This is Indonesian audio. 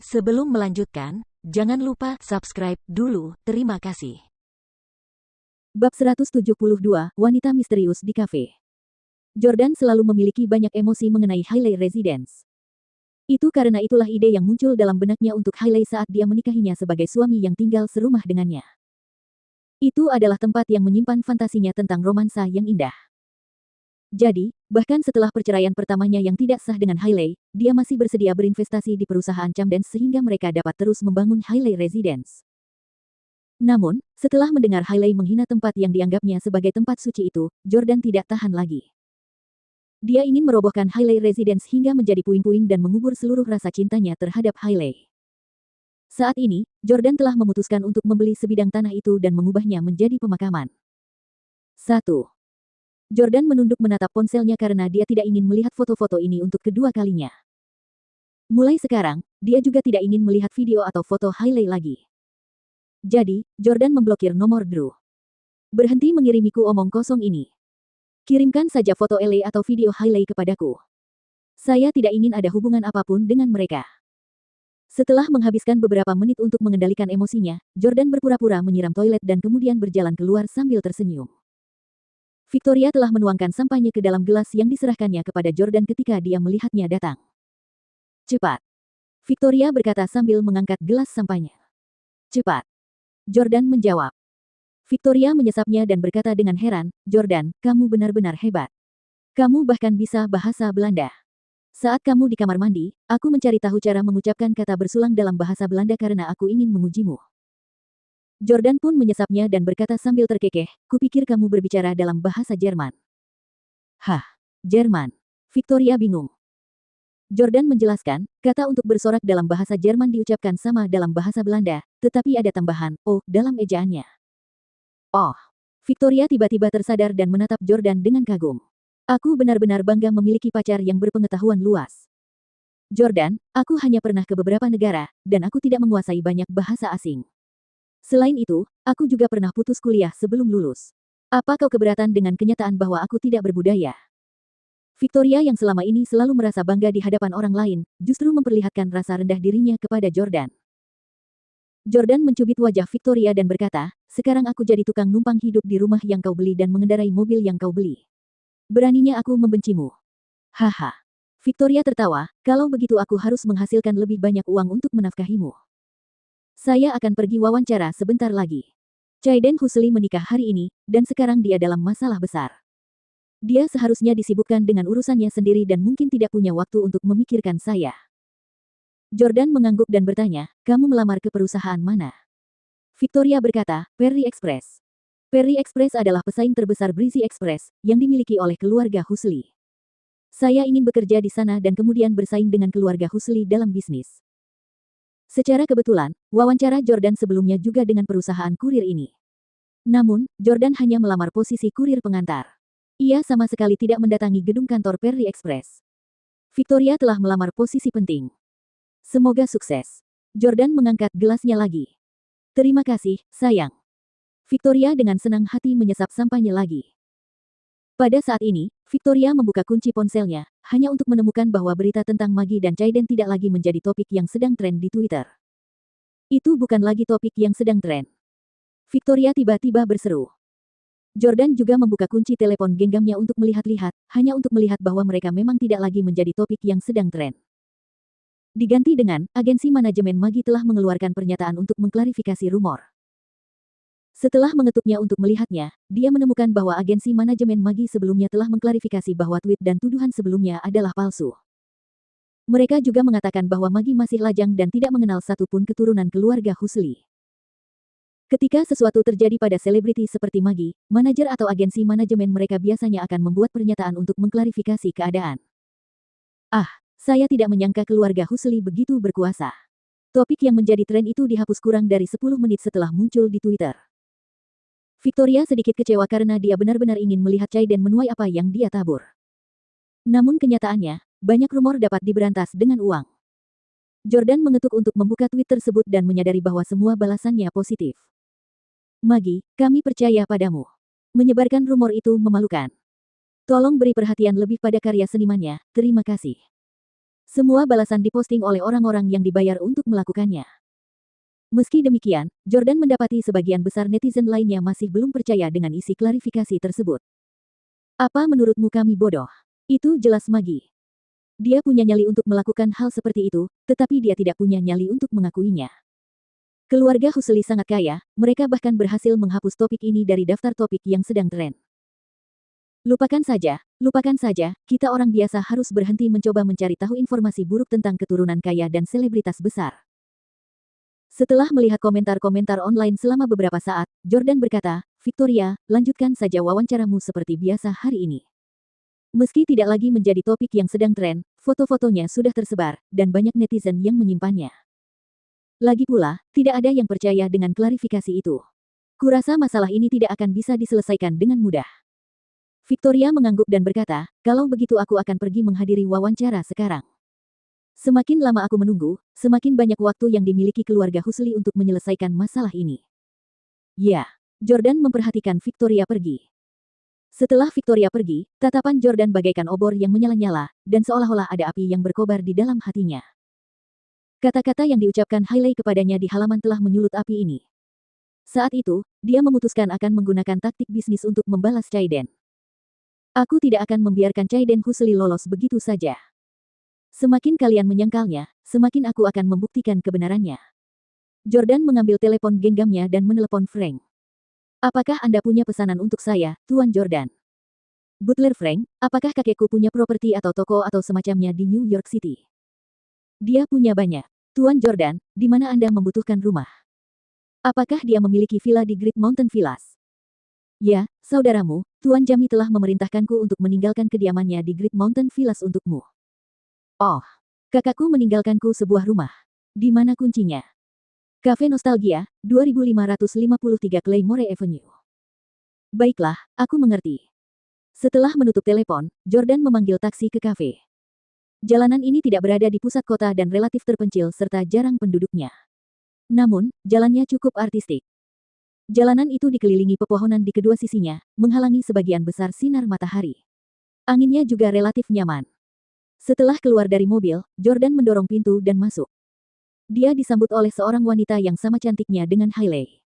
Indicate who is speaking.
Speaker 1: Sebelum melanjutkan, jangan lupa subscribe dulu. Terima kasih.
Speaker 2: Bab 172, Wanita Misterius di Kafe. Jordan selalu memiliki banyak emosi mengenai Hailey Residence. Itu karena itulah ide yang muncul dalam benaknya untuk Hailey saat dia menikahinya sebagai suami yang tinggal serumah dengannya. Itu adalah tempat yang menyimpan fantasinya tentang romansa yang indah. Jadi, bahkan setelah perceraian pertamanya yang tidak sah dengan Hailey, dia masih bersedia berinvestasi di perusahaan Camdens sehingga mereka dapat terus membangun Hailey Residence. Namun, setelah mendengar Hailey menghina tempat yang dianggapnya sebagai tempat suci itu, Jordan tidak tahan lagi. Dia ingin merobohkan Hailey Residence hingga menjadi puing-puing dan mengubur seluruh rasa cintanya terhadap Hailey. Saat ini, Jordan telah memutuskan untuk membeli sebidang tanah itu dan mengubahnya menjadi pemakaman. 1. Jordan menunduk menatap ponselnya karena dia tidak ingin melihat foto-foto ini untuk kedua kalinya. Mulai sekarang, dia juga tidak ingin melihat video atau foto Hailey lagi. Jadi, Jordan memblokir nomor Drew. Berhenti mengirimiku omong kosong ini. Kirimkan saja foto Ellie atau video Hailey kepadaku. Saya tidak ingin ada hubungan apapun dengan mereka. Setelah menghabiskan beberapa menit untuk mengendalikan emosinya, Jordan berpura-pura menyiram toilet dan kemudian berjalan keluar sambil tersenyum. Victoria telah menuangkan sampahnya ke dalam gelas yang diserahkannya kepada Jordan ketika dia melihatnya datang. Cepat. Victoria berkata sambil mengangkat gelas sampahnya. Cepat. Jordan menjawab. Victoria menyesapnya dan berkata dengan heran, Jordan, kamu benar-benar hebat. Kamu bahkan bisa bahasa Belanda. Saat kamu di kamar mandi, aku mencari tahu cara mengucapkan kata bersulang dalam bahasa Belanda karena aku ingin mengujimu. Jordan pun menyesapnya dan berkata sambil terkekeh, kupikir kamu berbicara dalam bahasa Jerman. Hah, Jerman. Victoria bingung. Jordan menjelaskan, kata untuk bersorak dalam bahasa Jerman diucapkan sama dalam bahasa Belanda, tetapi ada tambahan, oh, dalam ejaannya. Oh. Victoria tiba-tiba tersadar dan menatap Jordan dengan kagum. Aku benar-benar bangga memiliki pacar yang berpengetahuan luas. Jordan, aku hanya pernah ke beberapa negara, dan aku tidak menguasai banyak bahasa asing. Selain itu, aku juga pernah putus kuliah sebelum lulus. Apa kau keberatan dengan kenyataan bahwa aku tidak berbudaya? Victoria yang selama ini selalu merasa bangga di hadapan orang lain, justru memperlihatkan rasa rendah dirinya kepada Jordan. Jordan mencubit wajah Victoria dan berkata, sekarang aku jadi tukang numpang hidup di rumah yang kau beli dan mengendarai mobil yang kau beli. Beraninya aku membencimu. Haha. Victoria tertawa, kalau begitu aku harus menghasilkan lebih banyak uang untuk menafkahimu. Saya akan pergi wawancara sebentar lagi. Chaiden Husli menikah hari ini, dan sekarang dia dalam masalah besar. Dia seharusnya disibukkan dengan urusannya sendiri dan mungkin tidak punya waktu untuk memikirkan saya. Jordan mengangguk dan bertanya, kamu melamar ke perusahaan mana? Victoria berkata, Perry Express. Perry Express adalah pesaing terbesar Breezy Express, yang dimiliki oleh keluarga Husli. Saya ingin bekerja di sana dan kemudian bersaing dengan keluarga Husli dalam bisnis. Secara kebetulan, wawancara Jordan sebelumnya juga dengan perusahaan kurir ini. Namun, Jordan hanya melamar posisi kurir pengantar. Ia sama sekali tidak mendatangi gedung kantor Perry Express. Victoria telah melamar posisi penting. Semoga sukses. Jordan mengangkat gelasnya lagi. Terima kasih, sayang. Victoria dengan senang hati menyesap sampahnya lagi. Pada saat ini, Victoria membuka kunci ponselnya, hanya untuk menemukan bahwa berita tentang Maggie dan Chaiden tidak lagi menjadi topik yang sedang tren di Twitter. Itu bukan lagi topik yang sedang tren. Victoria tiba-tiba berseru. Jordan juga membuka kunci telepon genggamnya untuk melihat-lihat, hanya untuk melihat bahwa mereka memang tidak lagi menjadi topik yang sedang tren. Diganti dengan, agensi manajemen Maggie telah mengeluarkan pernyataan untuk mengklarifikasi rumor. Setelah mengetuknya untuk melihatnya, dia menemukan bahwa agensi manajemen Maggie sebelumnya telah mengklarifikasi bahwa tweet dan tuduhan sebelumnya adalah palsu. Mereka juga mengatakan bahwa Maggie masih lajang dan tidak mengenal satupun keturunan keluarga Husli. Ketika sesuatu terjadi pada selebriti seperti Maggie, manajer atau agensi manajemen mereka biasanya akan membuat pernyataan untuk mengklarifikasi keadaan. Ah, saya tidak menyangka keluarga Husli begitu berkuasa. Topik yang menjadi tren itu dihapus kurang dari 10 menit setelah muncul di Twitter. Victoria sedikit kecewa karena dia benar-benar ingin melihat Chaiden menuai apa yang dia tabur. Namun kenyataannya, banyak rumor dapat diberantas dengan uang. Jordan mengetuk untuk membuka tweet tersebut dan menyadari bahwa semua balasannya positif. Maggie, kami percaya padamu. Menyebarkan rumor itu memalukan. Tolong beri perhatian lebih pada karya senimannya, terima kasih. Semua balasan diposting oleh orang-orang yang dibayar untuk melakukannya. Meski demikian, Jordan mendapati sebagian besar netizen lainnya masih belum percaya dengan isi klarifikasi tersebut. Apa menurutmu kami bodoh? Itu jelas Magi. Dia punya nyali untuk melakukan hal seperti itu, tetapi dia tidak punya nyali untuk mengakuinya. Keluarga Husli sangat kaya, mereka bahkan berhasil menghapus topik ini dari daftar topik yang sedang tren. Lupakan saja, kita orang biasa harus berhenti mencoba mencari tahu informasi buruk tentang keturunan kaya dan selebritas besar. Setelah melihat komentar-komentar online selama beberapa saat, Jordan berkata, "Victoria, lanjutkan saja wawancaramu seperti biasa hari ini." Meski tidak lagi menjadi topik yang sedang tren, foto-fotonya sudah tersebar, dan banyak netizen yang menyimpannya. Lagi pula, tidak ada yang percaya dengan klarifikasi itu. Kurasa masalah ini tidak akan bisa diselesaikan dengan mudah. Victoria mengangguk dan berkata, "Kalau begitu aku akan pergi menghadiri wawancara sekarang." Semakin lama aku menunggu, semakin banyak waktu yang dimiliki keluarga Husli untuk menyelesaikan masalah ini. Ya, Jordan memperhatikan Victoria pergi. Setelah Victoria pergi, tatapan Jordan bagaikan obor yang menyala-nyala, dan seolah-olah ada api yang berkobar di dalam hatinya. Kata-kata yang diucapkan Hailey kepadanya di halaman telah menyulut api ini. Saat itu, dia memutuskan akan menggunakan taktik bisnis untuk membalas Chaiden. Aku tidak akan membiarkan Chaiden Husli lolos begitu saja. Semakin kalian menyangkalnya, semakin aku akan membuktikan kebenarannya. Jordan mengambil telepon genggamnya dan menelepon Frank. "Apakah Anda punya pesanan untuk saya, Tuan Jordan?" "Butler Frank, apakah kakekku punya properti atau toko atau semacamnya di New York City?" "Dia punya banyak. Tuan Jordan, di mana Anda membutuhkan rumah?" "Apakah dia memiliki villa di Great Mountain Villas?" "Ya, saudaramu, Tuan Jami telah memerintahkanku untuk meninggalkan kediamannya di Great Mountain Villas untukmu." "Oh, kakakku meninggalkanku sebuah rumah. Di mana kuncinya?" "Cafe Nostalgia, 2553 Claymore Avenue." "Baiklah, aku mengerti." Setelah menutup telepon, Jordan memanggil taksi ke kafe. Jalanan ini tidak berada di pusat kota dan relatif terpencil serta jarang penduduknya. Namun, jalannya cukup artistik. Jalanan itu dikelilingi pepohonan di kedua sisinya, menghalangi sebagian besar sinar matahari. Anginnya juga relatif nyaman. Setelah keluar dari mobil, Jordan mendorong pintu dan masuk. Dia disambut oleh seorang wanita yang sama cantiknya dengan Hailey.